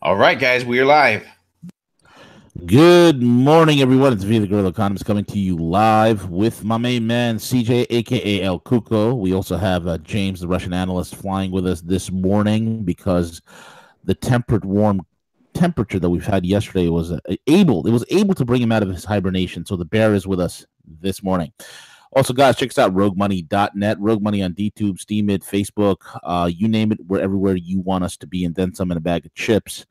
All right, guys, we are live. Good morning, everyone. It's V, the Guerrilla Economist, coming to you live with my main man, CJ, a.k.a. El Cuco. We also have James, the Russian analyst, flying with us this morning because the temperate, warm temperature that we've had yesterday was able to bring him out of his hibernation. So the bear is with us this morning. Also, guys, check us out, roguemoney.net, Rogue Money on DTube, Steemit, Facebook, you name it. We're everywhere you want us to be, and then some in a bag of chips.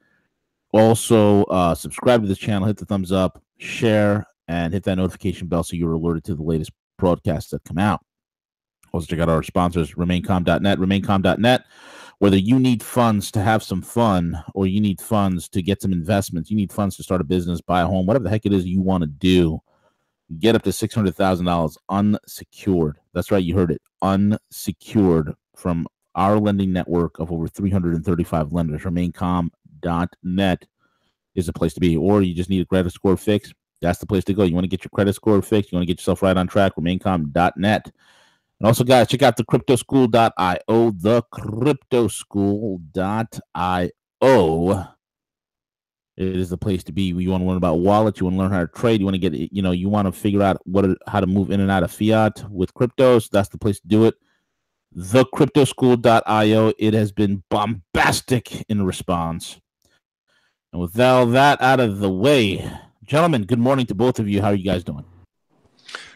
Also, subscribe to this channel, hit the thumbs up, share, and hit that notification bell so you're alerted to the latest broadcasts that come out. Also, check out our sponsors, remaincom.net, remaincom.net. Whether you need funds to have some fun or you need funds to get some investments, you need funds to start a business, buy a home, whatever the heck it is you want to do, get up to $600,000 unsecured. That's right, you heard it, unsecured, from our lending network of over 335 lenders. remaincom.net is the place to be. Or you just need a credit score fix, that's the place to go. You want to get your credit score fixed, you want to get yourself right on track, remaincom.net. And also, guys, check out thecryptoschool.io, thecryptoschool.io. It is the place to be. You want to learn about wallets, you want to learn how to trade, you want to get, you want to figure out how to move in and out of fiat with cryptos. That's the place to do it. Thecryptoschool.io. It has been bombastic in response. And with all that out of the way, gentlemen, good morning to both of you. How are you guys doing?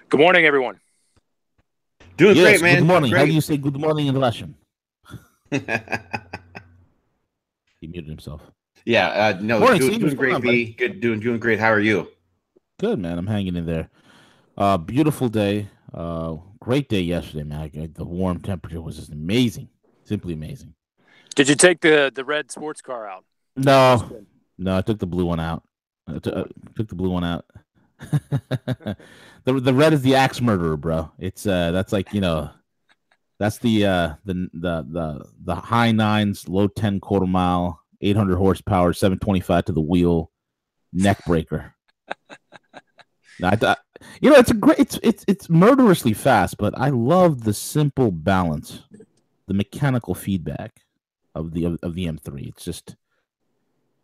Good morning, everyone. Doing great, man. Good morning. Great. How do you say good morning in Russian? He muted himself. Yeah, no, morning, doing great, V. Good, doing great. How are you? Good, man. I'm hanging in there. Beautiful day. Great day yesterday, man. The warm temperature was just amazing. Simply amazing. Did you take the red sports car out? No, I took the blue one out. Took the blue one out. The red is the axe murderer, bro. It's that's like, that's the high nines, low 10 quarter mile, 800 horsepower, 725 to the wheel, neck breaker. Now, it's murderously fast, but I love the simple balance, the mechanical feedback of the M3. It's just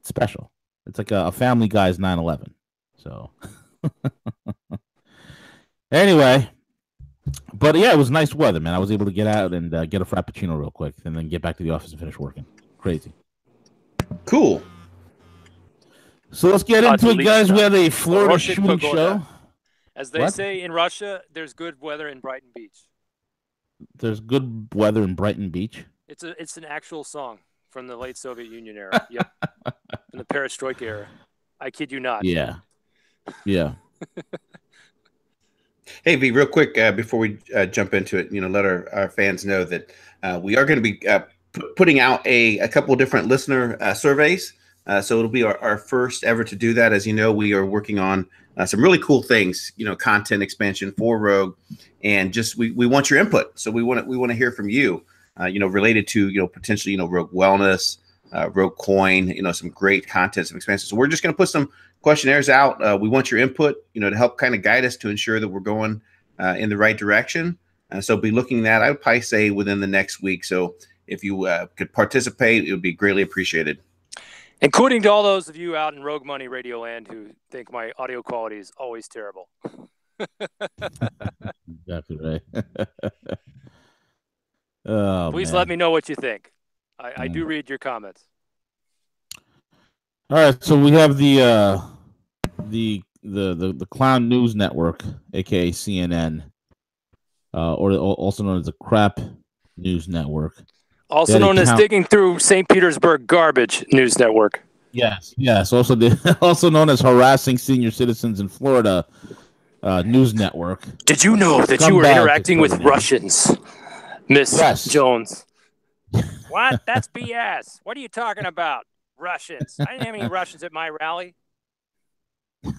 special. It's like a Family Guy's 911. So anyway, but yeah, it was nice weather, man. I was able to get out and get a frappuccino real quick, and then get back to the office and finish working. Crazy. Cool. So let's get into it, guys. We had a Florida shooting show. As they say in Russia, there's good weather in Brighton Beach. There's good weather in Brighton Beach? It's an actual song from the late Soviet Union era. Yep. In the perestroika era. I kid you not. Yeah. Hey, V, real quick, before we jump into it, let our fans know that we are going to be putting out a couple of different listener surveys. So it'll be our first ever to do that. As you know, we are working on some really cool things, content expansion for Rogue, and just we want your input. So we want to hear from you, related to potentially Rogue wellness, Rogue coin, some great content, some expansion. So we're just going to put some questionnaires out. We want your input, to help kind of guide us to ensure that we're going in the right direction. So be looking at that, I would probably say within the next week. So if you could participate, it would be greatly appreciated. Including to all those of you out in Rogue Money Radio Land who think my audio quality is always terrible. Exactly right. Please let me know what you think. I do read your comments. All right, so we have the Clown News Network, aka CNN, or also known as the Crap News Network. Also known as Digging Through St. Petersburg Garbage News Network. Yes. Also known as Harassing Senior Citizens in Florida News Network. Did you know that you were interacting with Russians, Miss Jones? What? That's BS. What are you talking about? Russians. I didn't have any Russians at my rally.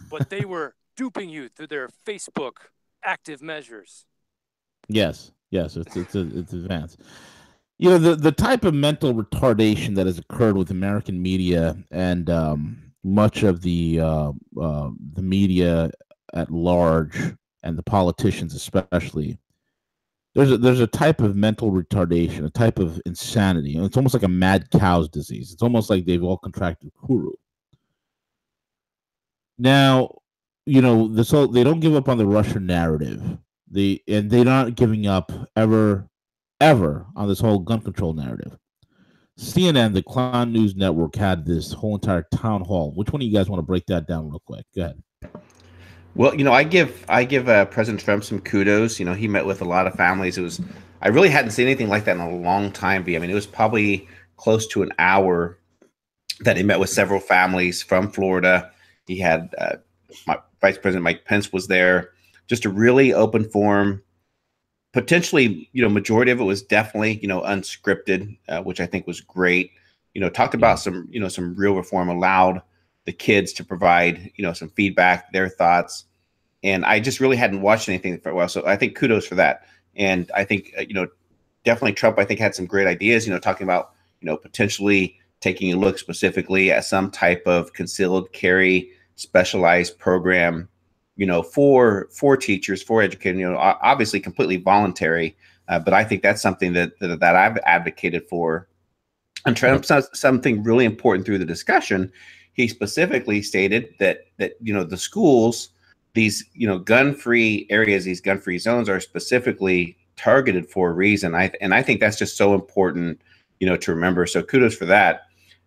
But they were duping you through their Facebook active measures. Yes, it's advanced. The type of mental retardation that has occurred with American media and much of the media at large, and the politicians especially, there's a type of mental retardation, a type of insanity. It's almost like a mad cow's disease. It's almost like they've all contracted Kuru. Now, you know, this whole, they don't give up on the Russian narrative. They're not giving up ever on this whole gun control narrative. CNN, the Clown News Network, had this whole entire town hall. Which one of you guys want to break that down real quick? Go ahead. Well, you know, I give President Trump some kudos. You know, he met with a lot of families. I really hadn't seen anything like that in a long time. I mean, it was probably close to an hour that he met with several families from Florida. He had Vice President Mike Pence was there. Just a really open forum. Potentially, you know, majority of it was definitely, you know, unscripted, which I think was great. You know, talked about some real reform, allowed the kids to provide, you know, some feedback, their thoughts. And I just really hadn't watched anything for a while. So I think kudos for that. And I think, you know, definitely Trump, I think, had some great ideas, you know, talking about, you know, potentially taking a look specifically at some type of concealed carry specialized program, you know, for teachers, for educators, you know, obviously completely voluntary. But I think that's something that I've advocated for. And Trump says something really important through the discussion. He specifically stated that you know, the schools, these, you know, gun-free areas, these gun-free zones are specifically targeted for a reason. I think that's just so important, you know, to remember. So kudos for that.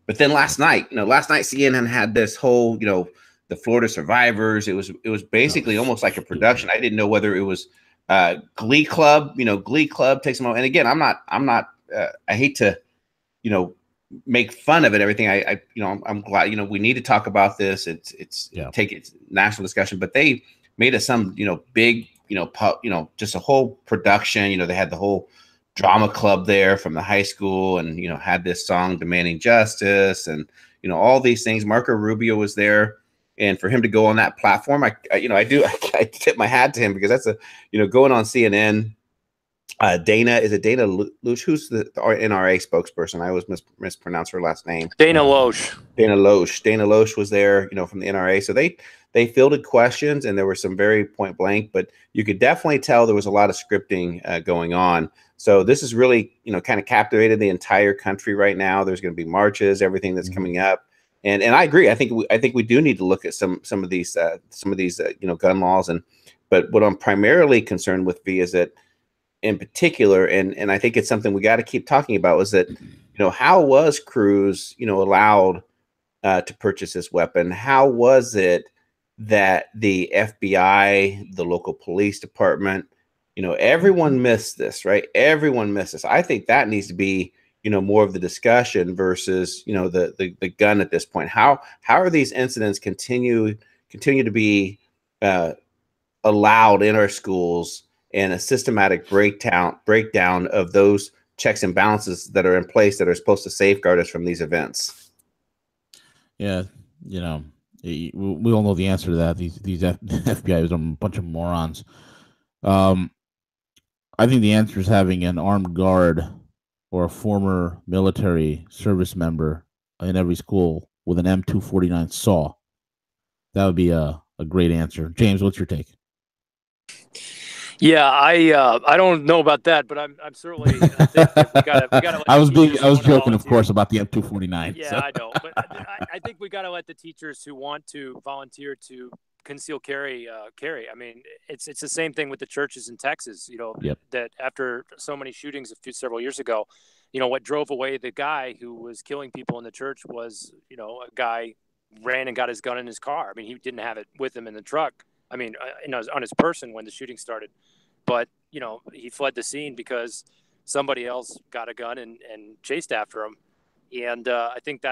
But then last night CNN had this whole, you know, the Florida survivors. It was basically almost like a production. I didn't know whether it was Glee Club. You know, Glee Club takes them out. And again, I'm not. I hate to, you know, make fun of it. Everything. You know, I'm glad. You know, we need to talk about this. It's national discussion. But they made us some, you know, big, you know, just a whole production. You know, they had the whole drama club there from the high school, and, you know, had this song demanding justice, and, you know, all these things. Marco Rubio was there. And for him to go on that platform, I tip my hat to him, because that's you know, going on CNN. Dana Loesch, who's the NRA spokesperson? I always mispronounce her last name. Dana Loesch. Dana Loesch was there, you know, from the NRA. So they fielded questions, and there were some very point blank, but you could definitely tell there was a lot of scripting going on. So this is really, you know, kind of captivated the entire country right now. There's going to be marches, everything that's coming up. And I agree. I think we do need to look at some of these you know, gun laws. But what I'm primarily concerned with, V, is that in particular, and I think it's something we got to keep talking about, was that, you know, how was Cruz, you know, allowed to purchase this weapon? How was it that the FBI, the local police department, you know, everyone missed this, right? Everyone missed this. I think that needs to be, you know, more of the discussion versus, you know, the gun at this point. How are these incidents continue to be allowed in our schools, and a systematic breakdown of those checks and balances that are in place that are supposed to safeguard us from these events? Yeah, you know, we all know the answer to that. These FBI are a bunch of morons. I think the answer is having an armed guard or a former military service member in every school with an M249 saw. That would be a great answer. James, what's your take? Yeah, I don't know about that, but I'm certainly. I think we gotta. I was joking, of course, about the M249. Yeah, so. I know, but I think we got to let the teachers who want to volunteer to conceal carry. I mean, it's the same thing with the churches in Texas. You know, that after so many shootings several years ago, you know, what drove away the guy who was killing people in the church was, you know, a guy ran and got his gun in his car. I mean, he didn't have it with him in the truck. I mean, on his person when the shooting started. But, you know, he fled the scene because somebody else got a gun and chased after him. And I think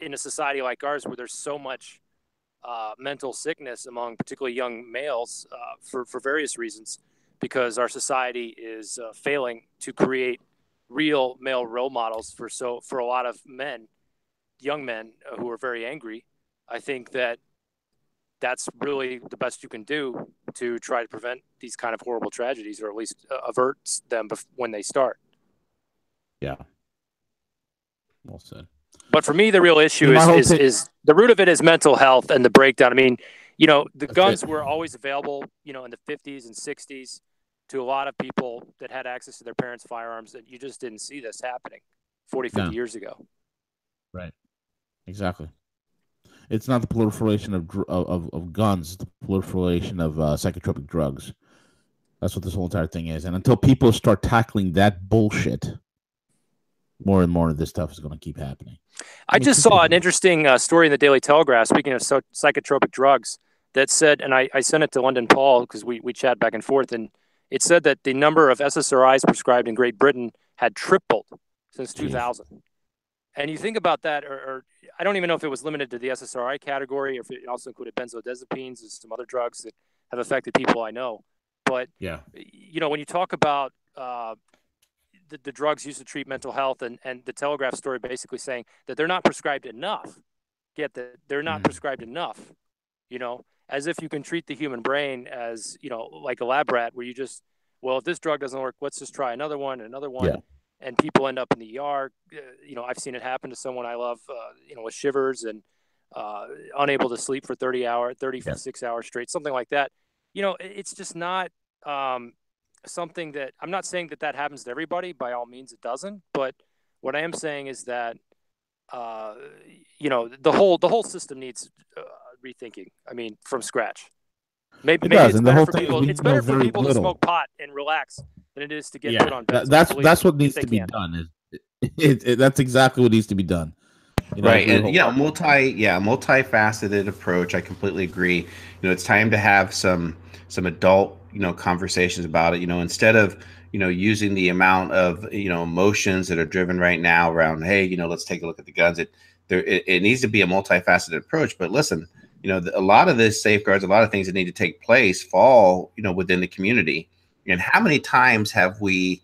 in a society like ours, where there's so much mental sickness among particularly young males for various reasons, because our society is failing to create real male role models for a lot of men, young men who are very angry. I think that's really the best you can do to try to prevent these kind of horrible tragedies, or at least avert them when they start. Yeah. Well said. But for me, the real issue is the root of it is mental health and the breakdown. I mean, you know, the guns were always available, you know, in the 50s and 60s. to a lot of people that had access to their parents' firearms that you just didn't see this happening 40, 50 years ago. Right. Exactly. It's not the proliferation of guns, it's the proliferation of psychotropic drugs. That's what this whole entire thing is. And until people start tackling that bullshit, more and more of this stuff is going to keep happening. I just saw an interesting story in the Daily Telegraph, speaking of psychotropic drugs, that said, and I sent it to London Paul because we chat back and forth, and it said that the number of SSRIs prescribed in Great Britain had tripled since 2000. And you think about that, or I don't even know if it was limited to the SSRI category, or if it also included benzodiazepines and some other drugs that have affected people I know. But, when you talk about the drugs used to treat mental health, and the Telegraph story basically saying that they're not prescribed enough, get that they're not prescribed enough, as if you can treat the human brain as, like a lab rat where you just, well, if this drug doesn't work, let's just try another one. And people end up in the ER. I've seen it happen to someone I love, with shivers and unable to sleep for 36 hours straight, something like that. It's just not something that I'm not saying that happens to everybody. By all means, it doesn't. But what I am saying is that, the whole system needs rethinking. I mean, from scratch. Maybe it's better for people. It's better for people to smoke pot and relax than it is to get put on beds. That's what needs to be done. That's exactly what needs to be done. Right, and multifaceted approach. I completely agree. It's time to have some adult conversations about it. Instead of using the amount of emotions that are driven right now around, hey, let's take a look at the guns. It needs to be a multifaceted approach. But listen, a lot of this safeguards, a lot of things that need to take place fall within the community. And how many times have we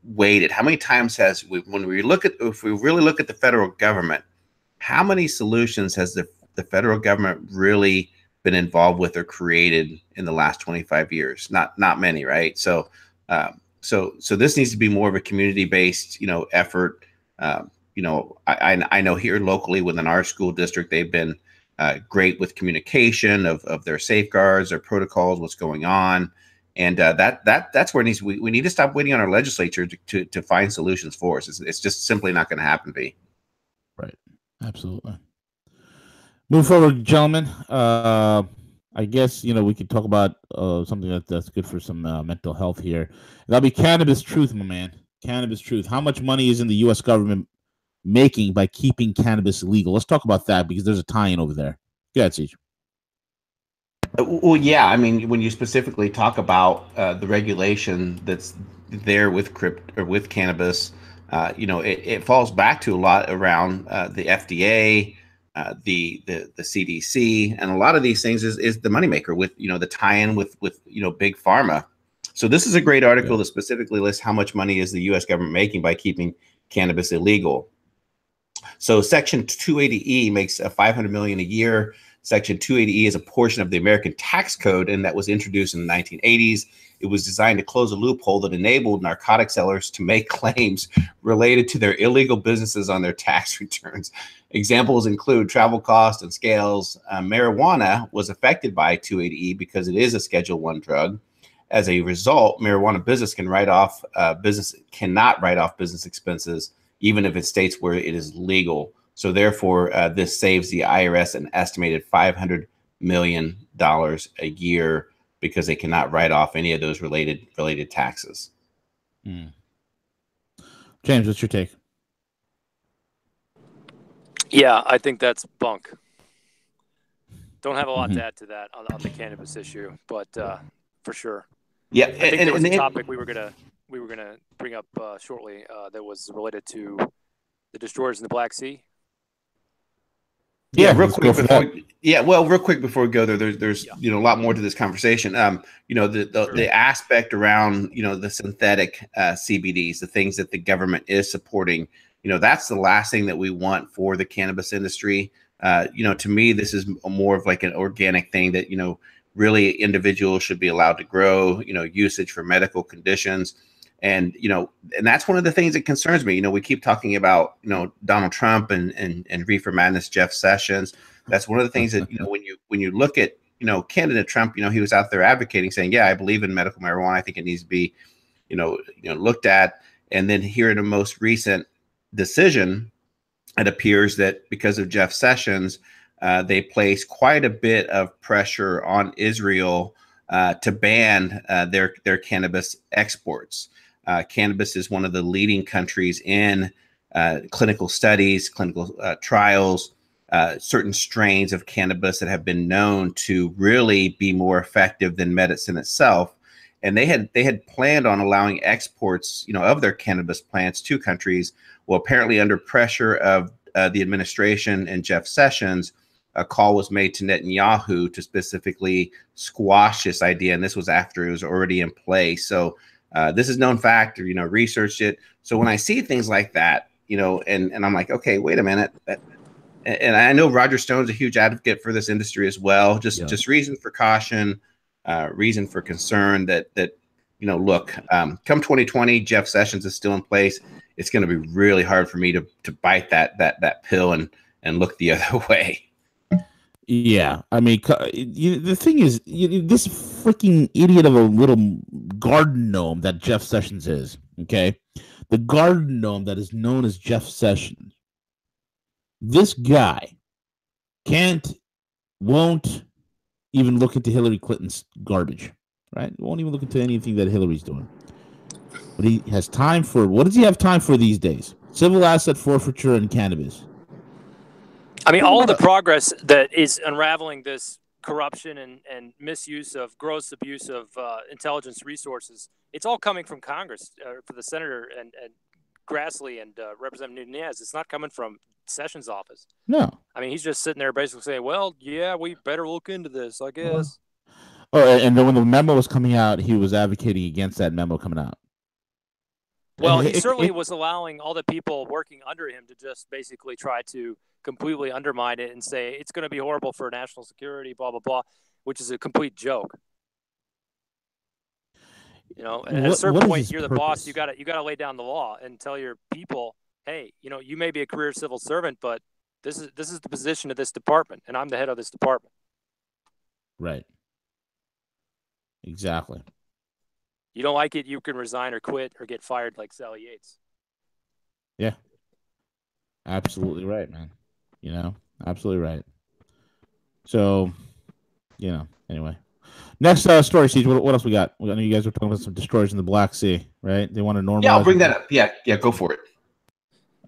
waited? How many times if we really look at the federal government, how many solutions has the federal government really been involved with or created in the last 25 years? Not many, right? So this needs to be more of a community-based effort. I know here locally within our school district, they've been great with communication of their safeguards, their protocols, what's going on. And that's where we need to stop waiting on our legislature to find solutions for us. It's just simply not going to happen, B. Right. Absolutely. Move forward, gentlemen. I guess, we could talk about something that's good for some mental health here. That'll be cannabis truth, my man. Cannabis truth. How much money is in the U.S. government making by keeping cannabis illegal? Let's talk about that because there's a tie-in over there. Go ahead, Siege. Well, yeah. I mean, when you specifically talk about the regulation that's there with cannabis, it falls back to a lot around the FDA, the CDC, and a lot of these things is the moneymaker with the tie-in with big pharma. So this is a great article that specifically lists how much money is the U.S. government making by keeping cannabis illegal. So Section 280E makes $500 million a year. Section 280E is a portion of the American tax code, and that was introduced in the 1980s. It was designed to close a loophole that enabled narcotic sellers to make claims related to their illegal businesses on their tax returns. Examples include travel costs and scales. Marijuana was affected by 280E because it is a Schedule I drug. As a result, marijuana business cannot write off business expenses, even if it states where it is legal. So therefore, this saves the IRS an estimated $500 million a year because they cannot write off any of those related taxes. James, what's your take? Yeah, I think that's bunk. Don't have a lot to add to that on the cannabis issue, but for sure. Yeah, I think there was a topic we were gonna bring up shortly that was related to the destroyers in the Black Sea. Real quick before we go there, there's a lot more to this conversation. The aspect around the synthetic CBDs, the things that the government is supporting. That's the last thing that we want for the cannabis industry. To me, this is more of like an organic thing that really individuals should be allowed to grow. Usage for medical conditions. And that's one of the things that concerns me. We keep talking about Donald Trump and Reefer Madness, Jeff Sessions. That's one of the things that when you look at candidate Trump, he was out there advocating, saying, yeah, I believe in medical marijuana. I think it needs to be, looked at. And then here in the most recent decision, it appears that because of Jeff Sessions, they placed quite a bit of pressure on Israel to ban their cannabis exports. Cannabis is one of the leading countries in clinical studies, clinical trials, certain strains of cannabis that have been known to really be more effective than medicine itself. And they had planned on allowing exports, of their cannabis plants to countries. Well, apparently under pressure of the administration and Jeff Sessions, a call was made to Netanyahu to specifically squash this idea. And this was after it was already in place. So this is known fact, researched it. So when I see things like that, and I'm like, okay, wait a minute. And I know Roger Stone's a huge advocate for this industry as well. Just reason for caution, reason for concern that look, come 2020, Jeff Sessions is still in place. It's going to be really hard for me to bite that pill and look the other way. Yeah, I mean, the thing is, this freaking idiot of a little garden gnome that Jeff Sessions is, okay? The garden gnome that is known as Jeff Sessions. This guy won't even look into Hillary Clinton's garbage, right? Won't even look into anything that Hillary's doing. But he has time for, what does he have time for these days? Civil asset forfeiture and cannabis. I mean, all of the progress that is unraveling this corruption and misuse of gross abuse of intelligence resources, it's all coming from Congress, for the senator and Grassley and Representative Nunez. It's not coming from Sessions' office. No. I mean, he's just sitting there basically saying, well, yeah, we better look into this, I guess. And then when the memo was coming out, he was advocating against that memo coming out. Well, he certainly was allowing all the people working under him to just basically try to completely undermine it and say it's going to be horrible for national security, blah, blah, blah, which is a complete joke. And at a certain point, you're the boss. You got to lay down the law and tell your people, hey, you may be a career civil servant, but this is the position of this department, and I'm the head of this department. Right. Exactly. You don't like it, you can resign or quit or get fired like Sally Yates. Yeah. Absolutely right, man. Absolutely right. So, anyway. Next story, Siege. What else we got? I know you guys were talking about some destroyers in the Black Sea, right? They want to normalize. Yeah, I'll bring that up. Yeah, go for it.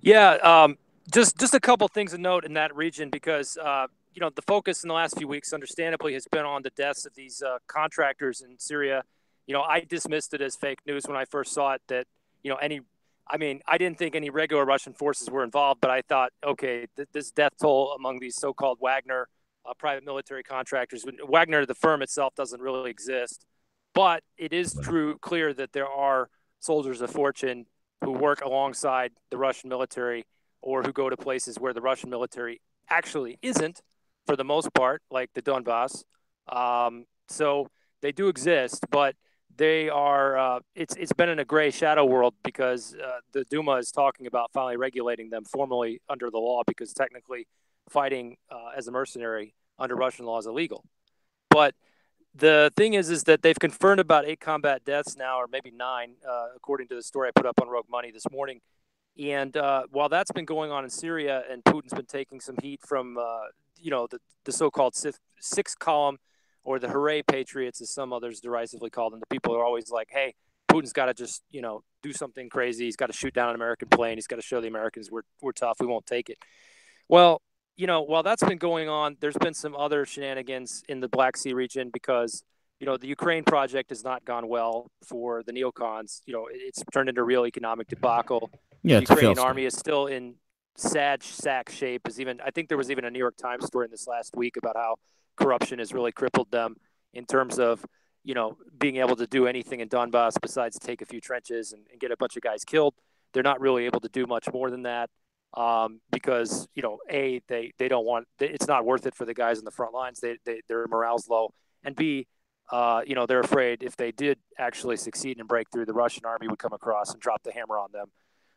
Yeah, just a couple things to note in that region because, the focus in the last few weeks, understandably, has been on the deaths of these contractors in Syria. I dismissed it as fake news when I first saw it that, I didn't think any regular Russian forces were involved, but I thought, okay, this death toll among these so-called Wagner private military contractors, Wagner, the firm itself, doesn't really exist. But it is clear that there are soldiers of fortune who work alongside the Russian military or who go to places where the Russian military actually isn't, for the most part, like the Donbass. So they do exist, but they are it's been in a gray shadow world because the Duma is talking about finally regulating them formally under the law, because technically fighting as a mercenary under Russian law is illegal. But the thing is that they've confirmed about 8 combat deaths now, or maybe 9, according to the story I put up on Rogue Money this morning. And while that's been going on in Syria, and Putin's been taking some heat from the so-called sixth column, or the Hooray Patriots, as some others derisively call them. The people are always like, hey, Putin's got to just, do something crazy. He's got to shoot down an American plane. He's got to show the Americans we're tough. We won't take it. Well, while that's been going on, there's been some other shenanigans in the Black Sea region because, the Ukraine project has not gone well for the neocons. It's turned into a real economic debacle. Yeah, the Ukrainian army is still in sad sack shape. I think there was even a New York Times story in this last week about how corruption has really crippled them in terms of, being able to do anything in Donbass besides take a few trenches and get a bunch of guys killed. They're not really able to do much more than that because, A, they don't want, it's not worth it for the guys in the front lines. Their morale's low. And B, they're afraid if they did actually succeed and break through, the Russian army would come across and drop the hammer on them.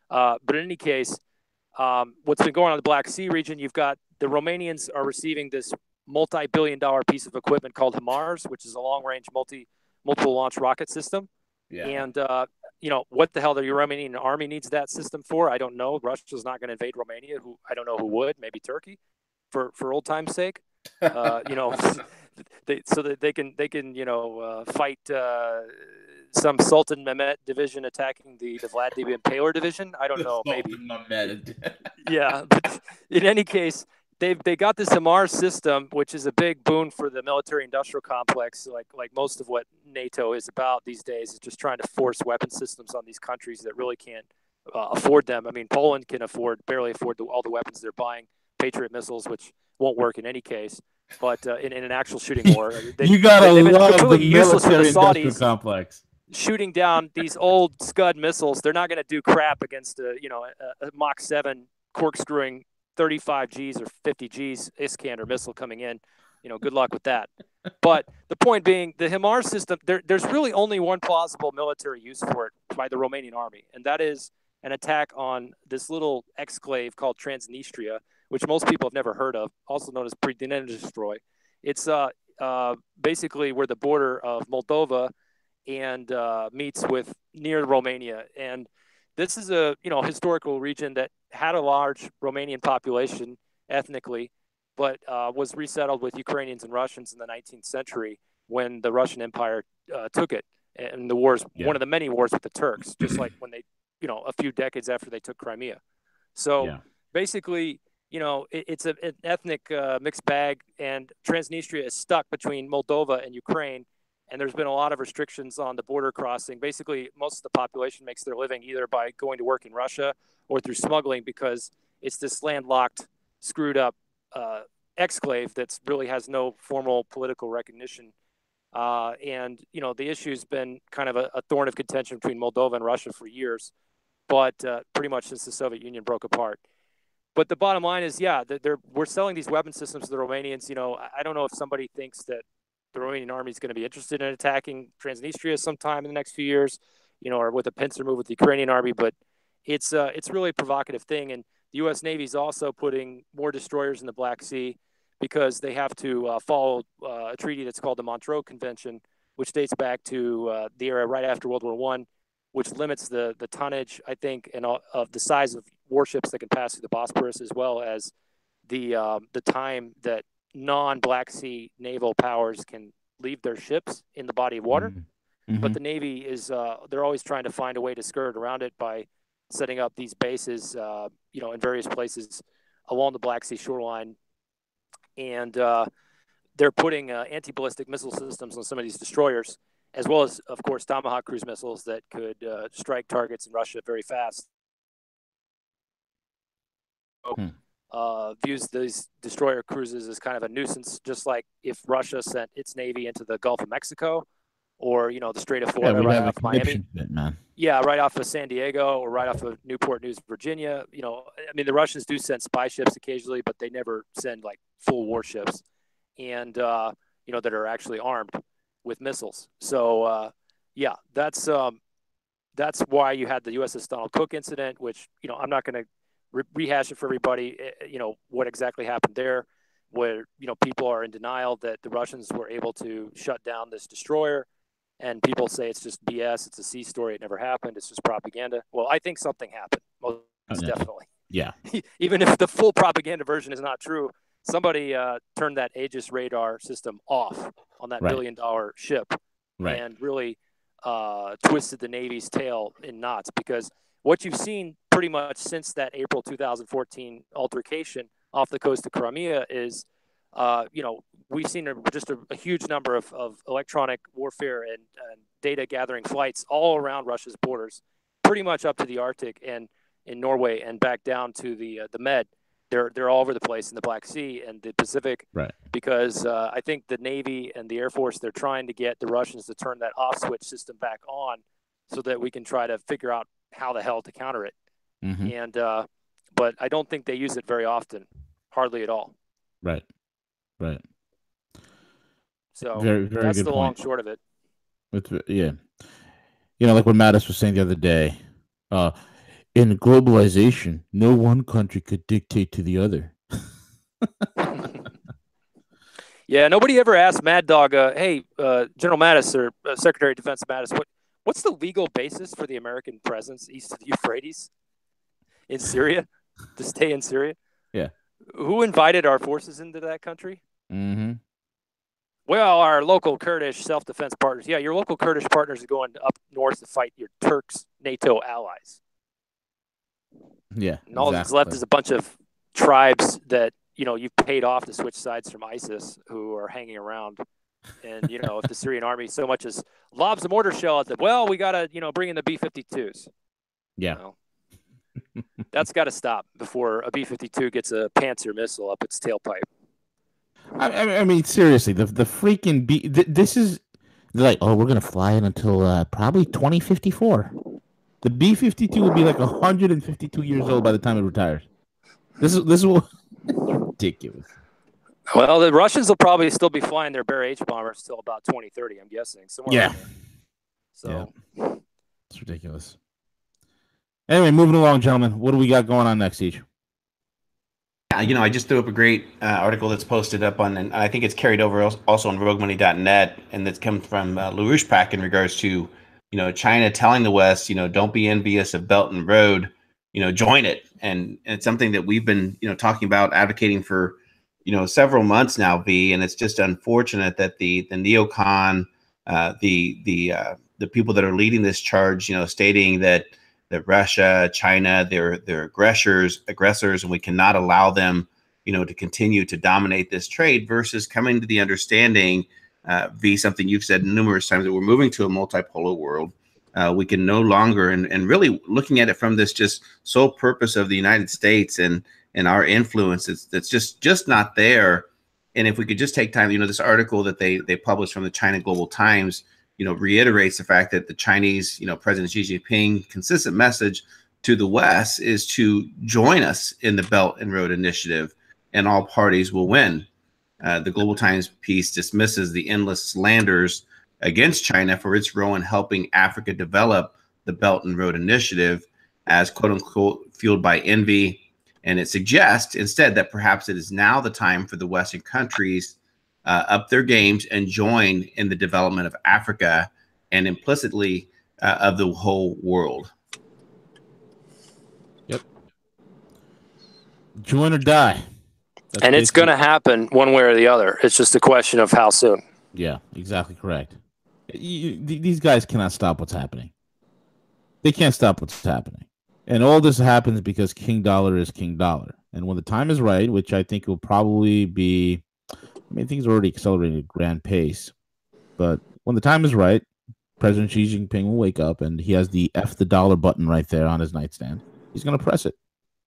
But in any case, what's been going on in the Black Sea region, you've got the Romanians are receiving this multi-billion-dollar piece of equipment called HIMARS, which is a long-range multiple launch rocket system. Yeah. And what the hell the Romanian army needs that system for? I don't know. Russia's not going to invade Romania. I don't know who would. Maybe Turkey, for old time's sake. So that they can fight some Sultan Mehmet division attacking the Vladimir Impaler division. I don't know. Maybe. Yeah, but in any case, they got this HIMARS system, which is a big boon for the military-industrial complex. Like most of what NATO is about these days is just trying to force weapon systems on these countries that really can't afford them. I mean, Poland can barely afford all the weapons they're buying, Patriot missiles, which won't work in any case. But in an actual shooting war, you gotta love the military-industrial complex. Shooting down these old Scud missiles, they're not going to do crap against a Mach 7 corkscrewing 35 Gs or 50 Gs Iskander missile coming in. Good luck with that. But the point being, the HIMARS system, there's really only one plausible military use for it by the Romanian army, and that is an attack on this little exclave called Transnistria, which most people have never heard of, also known as Pridnestrovye. It's basically where the border of Moldova and meets with near Romania. And this is a historical region that had a large Romanian population ethnically, but was resettled with Ukrainians and Russians in the 19th century when the Russian Empire took it. And the wars, one of the many wars with the Turks, just like when they, a few decades after they took Crimea. So basically, it's an ethnic mixed bag, and Transnistria is stuck between Moldova and Ukraine. And there's been a lot of restrictions on the border crossing. Basically, most of the population makes their living either by going to work in Russia or through smuggling, because it's this landlocked, screwed up exclave that really has no formal political recognition. And the issue's been kind of a thorn of contention between Moldova and Russia for years, but pretty much since the Soviet Union broke apart. But the bottom line is, we're selling these weapon systems to the Romanians. I don't know if somebody thinks that the Romanian army is going to be interested in attacking Transnistria sometime in the next few years, or with a pincer move with the Ukrainian army. But it's really a provocative thing. And the U.S. Navy is also putting more destroyers in the Black Sea because they have to follow a treaty that's called the Montreux Convention, which dates back to the era right after World War I, which limits the tonnage, I think, and of the size of warships that can pass through the Bosporus, as well as the time that non-Black Sea naval powers can leave their ships in the body of water. Mm-hmm. But the Navy is they're always trying to find a way to skirt around it by setting up these bases in various places along the Black Sea shoreline. And they're putting anti-ballistic missile systems on some of these destroyers, as well as, of course, Tomahawk cruise missiles that could strike targets in Russia very fast. Views these destroyer cruises as kind of a nuisance, just like if Russia sent its Navy into the Gulf of Mexico, or the Strait of Florida, right off Miami. Right off of San Diego, or right off of Newport News, Virginia. The Russians do send spy ships occasionally, but they never send like full warships, and that are actually armed with missiles. So that's why you had the USS Donald Cook incident, which I'm not going to rehash it for everybody. What exactly happened there, where people are in denial that the Russians were able to shut down this destroyer, and people say it's just BS, it's a sea story, it never happened, it's just propaganda. Well, I think something happened, most definitely. Yeah. Even if the full propaganda version is not true, somebody turned that Aegis radar system off on that $1 billion ship, and really twisted the Navy's tail in knots, because what you've seen pretty much since that April 2014 altercation off the coast of Crimea is, we've seen just a huge number of electronic warfare and data gathering flights all around Russia's borders, pretty much up to the Arctic and in Norway and back down to the Med. They're all over the place in the Black Sea and the Pacific, because I think the Navy and the Air Force, they're trying to get the Russians to turn that off switch system back on so that we can try to figure out how the hell to counter it. Mm-hmm. And but I don't think they use it very often, hardly at all. Right. So very that's good the point. long short of it. Like what Mattis was saying the other day, in globalization, no one country could dictate to the other. Yeah, nobody ever asked Mad Dog, hey, General Mattis or Secretary of Defense Mattis, what's the legal basis for the American presence east of the Euphrates in Syria, to stay in Syria? Yeah. Who invited our forces into that country? Mm-hmm. Well, our local Kurdish self-defense partners. Yeah, your local Kurdish partners are going up north to fight your Turks NATO allies. Yeah, and all that's left is a bunch of tribes that you've paid off to switch sides from ISIS, who are hanging around. And if the Syrian army so much as lobs a mortar shell at them, well, we gotta bring in the B-52s. Yeah, that's got to stop before a B-52 gets a Panzer missile up its tailpipe. I mean, seriously, the freaking this is like, oh, we're gonna fly it until probably 2054. The B-52 will be like 152 years old by the time it retires. This is ridiculous. Well, the Russians will probably still be flying their Bear H bombers till about 2030, I'm guessing. Yeah. So it's ridiculous. Anyway, moving along, gentlemen. What do we got going on next, Siege? I just threw up a great article that's posted up on, and I think it's carried over also on roguemoney.net, and that's come from LaRouche Pack in regards to, China telling the West, don't be envious of Belt and Road, join it. And it's something that we've been, talking about, advocating for, several months now, V, and it's just unfortunate that the neocon, the people that are leading this charge, stating that Russia, China, they're aggressors, and we cannot allow them, to continue to dominate this trade, versus coming to the understanding, V, something you've said numerous times, that we're moving to a multipolar world. We can no longer, and really looking at it from this just sole purpose of the United States and our influence, that's just not there. And if we could just take time, this article that they published from the China Global Times, reiterates the fact that the Chinese, President Xi Jinping consistent message to the West is to join us in the Belt and Road Initiative, and all parties will win. The Global Times piece dismisses the endless slanders against China for its role in helping Africa develop the Belt and Road Initiative as, quote unquote, fueled by envy. And it suggests instead that perhaps it is now the time for the Western countries up their games and join in the development of Africa, and implicitly of the whole world. Yep. Join or die. And it's going to happen one way or the other. It's just a question of how soon. Yeah, exactly correct. These guys cannot stop what's happening. They can't stop what's happening. And all this happens because King Dollar is King Dollar. And when the time is right, which I think will probably be, things are already accelerating at a grand pace. But when the time is right, President Xi Jinping will wake up, and he has the F the dollar button right there on his nightstand. He's going to press it.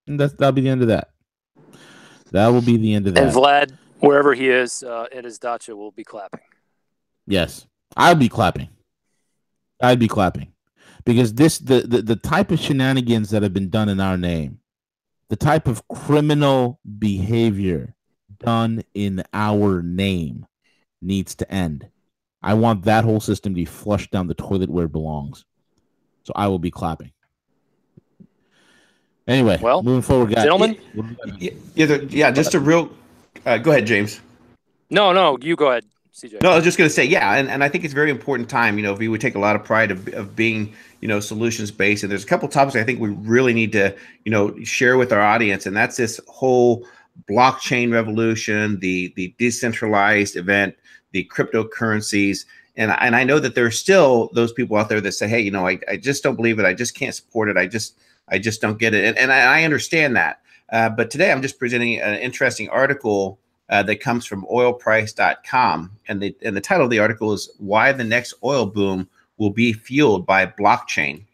And that'll be the end of that. That will be the end of that. And Vlad, wherever he is in his dacha, will be clapping. Yes, I'd be clapping. Because the type of shenanigans that have been done in our name, the type of criminal behavior done in our name, needs to end. I want that whole system to be flushed down the toilet where it belongs. So I will be clapping. Anyway, well, moving forward, guys. Gentlemen? Just a real... go ahead, James. No, you go ahead, CJ. No, I was just going to say, and I think it's a very important time. We would take a lot of pride of being, solutions-based. And there's a couple topics I think we really need to, share with our audience. And that's this whole blockchain revolution, the decentralized event, the cryptocurrencies. And I know that there's still those people out there that say, hey, I just don't believe it. I just can't support it. I just don't get it. And I understand that. But today I'm just presenting an interesting article that comes from oilprice.com. And the title of the article is Why the Next Oil Boom Will Be Fueled by Blockchain.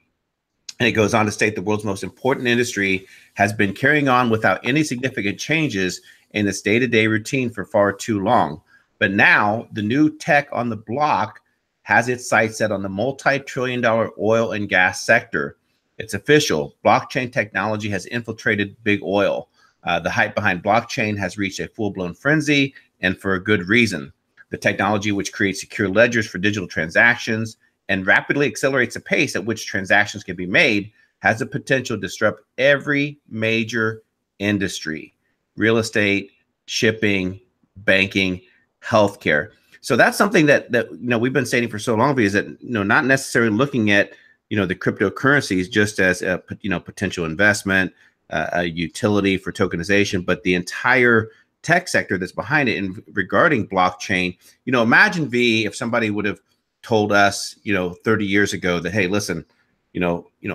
And it goes on to state the world's most important industry has been carrying on without any significant changes in its day-to-day routine for far too long. But now the new tech on the block has its sights set on the multi-trillion-dollar oil and gas sector. It's official. Blockchain technology has infiltrated big oil. The hype behind blockchain has reached a full-blown frenzy, and for a good reason. The technology, which creates secure ledgers for digital transactions and rapidly accelerates the pace at which transactions can be made, has the potential to disrupt every major industry: real estate, shipping, banking, healthcare. So that's something that we've been stating for so long, is that not necessarily looking at the cryptocurrencies just as a potential investment, a utility for tokenization, but the entire tech sector that's behind it. And regarding blockchain, imagine if somebody would have told us 30 years ago that, hey, listen,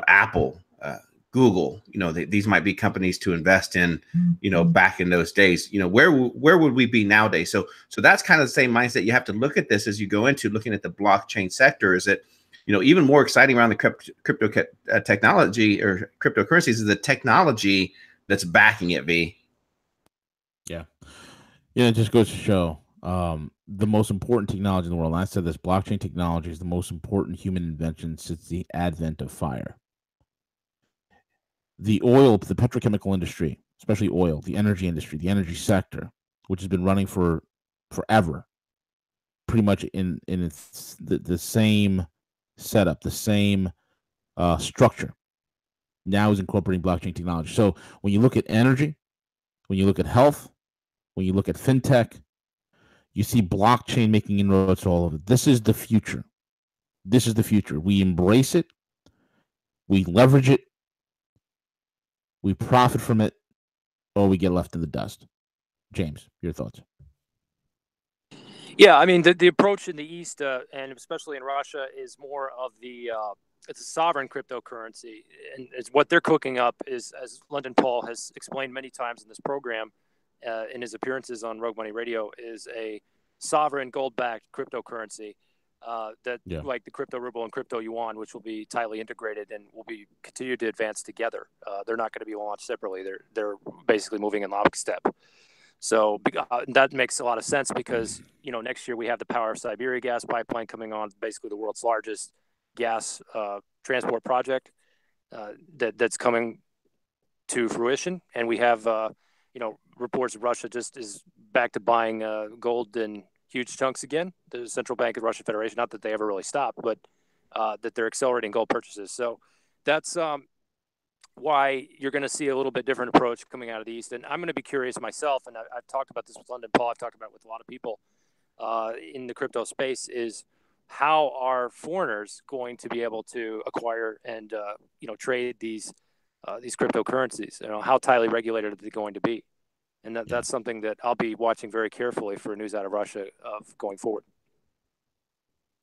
Apple, Google, these might be companies to invest in, back in those days. Where would we be nowadays? So that's kind of the same mindset you have to look at this as you go into looking at the blockchain sector. Is that even more exciting around the crypto technology or cryptocurrencies is the technology that's backing it. Yeah, it just goes to show the most important technology in the world. And I said this: blockchain technology is the most important human invention since the advent of fire. The petrochemical industry, especially oil, the energy industry, the energy sector, which has been running for forever, pretty much in the same setup, the same structure, now is incorporating blockchain technology. So when you look at energy, when you look at health, when you look at fintech, you see blockchain making inroads to all of it. This is the future. This is the future. We embrace it. We leverage it. We profit from it, or we get left in the dust. James, your thoughts? Yeah, I mean, the approach in the East, and especially in Russia, is more of it's a sovereign cryptocurrency. And it's what they're cooking up is, as London Paul has explained many times in this program, in his appearances on Rogue Money Radio, is a sovereign gold-backed cryptocurrency like the crypto ruble and crypto yuan, which will be tightly integrated and will be continue to advance together. They're not going to be launched separately. They're basically moving in lockstep. So that makes a lot of sense because next year we have the Power of Siberia gas pipeline coming on, basically the world's largest gas transport project that's coming to fruition, and we have reports of Russia just is back to buying gold in huge chunks again. The central bank of the Russian Federation, not that they ever really stopped, but that they're accelerating gold purchases. So that's why you're going to see a little bit different approach coming out of the East. And I'm going to be curious myself, and I've talked about this with London Paul, I've talked about it with a lot of people in the crypto space, is how are foreigners going to be able to acquire and trade these cryptocurrencies? How tightly regulated are they going to be? And that's something that I'll be watching very carefully for news out of Russia going forward.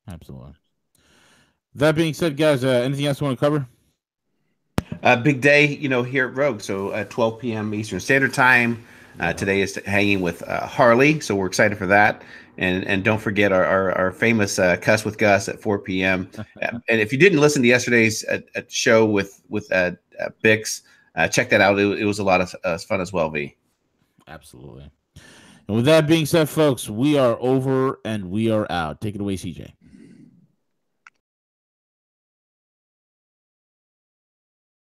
Absolutely. That being said, guys, anything else you want to cover? Big day, here at Rogue. So at 12 p.m. Eastern Standard Time. Today is hanging with Harley, so we're excited for that. And don't forget our famous Cuss with Gus at 4 p.m. And if you didn't listen to yesterday's show with Bix, check that out. It was a lot of fun as well, V. Absolutely. And with that being said, folks, we are over and we are out. Take it away, CJ.